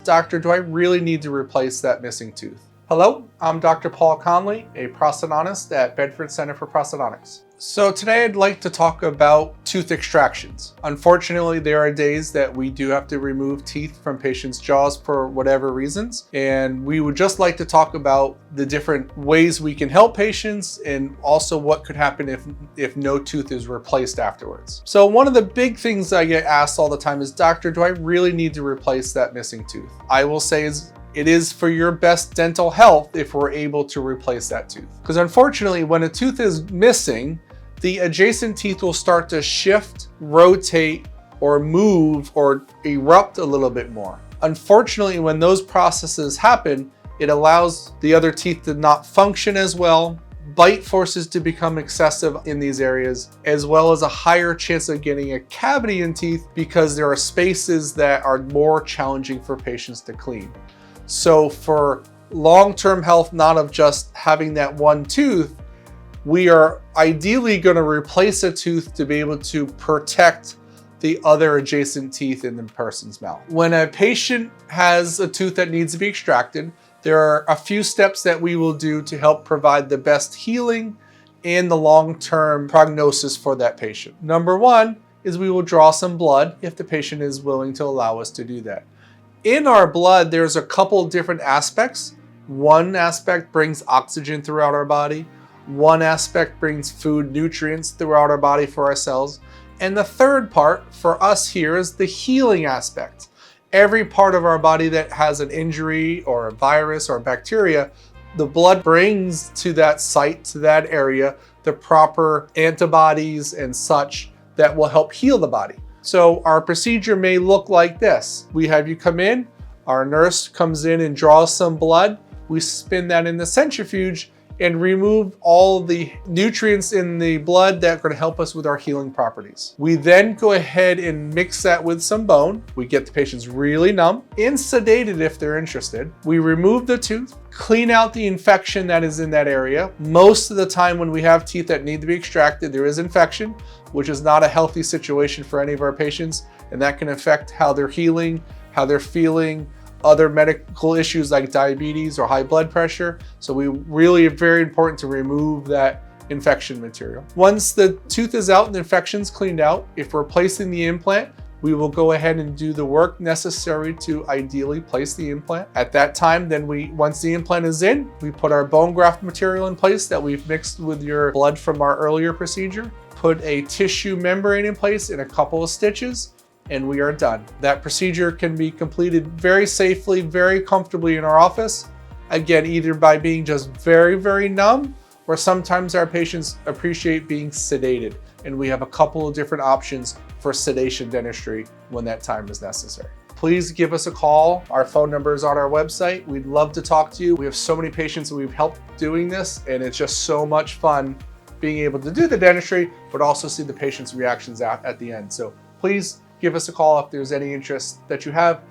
Doctor, do I really need to replace that missing tooth? Hello, I'm Dr. Paul Connolly, a prosthodontist at Bedford Center for Prosthodontics. So today I'd like to talk about tooth extractions. Unfortunately, there are days that we do have to remove teeth from patients' jaws for whatever reasons. And we would just like to talk about the different ways we can help patients and also what could happen if no tooth is replaced afterwards. So one of the big things I get asked all the time is, Doctor, do I really need to replace that missing tooth? I will say it is for your best dental health if we're able to replace that tooth. Because unfortunately, when a tooth is missing, the adjacent teeth will start to shift, rotate, or move or erupt a little bit more. Unfortunately, when those processes happen, it allows the other teeth to not function as well, bite forces to become excessive in these areas, as well as a higher chance of getting a cavity in teeth because there are spaces that are more challenging for patients to clean. So for long-term health, not of just having that one tooth, we are ideally going to replace a tooth to be able to protect the other adjacent teeth in the person's mouth. When a patient has a tooth that needs to be extracted, there are a few steps that we will do to help provide the best healing and the long-term prognosis for that patient. Number one is we will draw some blood if the patient is willing to allow us to do that. In our blood, there's a couple different aspects. One aspect brings oxygen throughout our body. One aspect brings food, nutrients throughout our body for our cells. And the third part for us here is the healing aspect. Every part of our body that has an injury or a virus or bacteria, the blood brings to that site, to that area, the proper antibodies and such that will help heal the body. So our procedure may look like this. We have you come in, our nurse comes in and draws some blood. We spin that in the centrifuge and remove all the nutrients in the blood that are going to help us with our healing properties. We then go ahead and mix that with some bone. We get the patients really numb and sedated if they're interested. We remove the tooth, clean out the infection that is in that area. Most of the time when we have teeth that need to be extracted, there is infection, which is not a healthy situation for any of our patients, and that can affect how they're healing, how they're feeling, other medical issues like diabetes or high blood pressure. So we really are very important to remove that infection material. Once the tooth is out and the infection's cleaned out, if we're placing the implant, we will go ahead and do the work necessary to ideally place the implant. At that time, then once the implant is in, we put our bone graft material in place that we've mixed with your blood from our earlier procedure, put a tissue membrane in place in a couple of stitches, and we are done. That procedure can be completed very safely, very comfortably in our office. Again, either by being just very, very numb, or sometimes our patients appreciate being sedated. And we have a couple of different options for sedation dentistry when that time is necessary. Please give us a call. Our phone number is on our website. We'd love to talk to you. We have so many patients that we've helped doing this, and it's just so much fun being able to do the dentistry, but also see the patient's reactions at the end. So please give us a call if there's any interest that you have.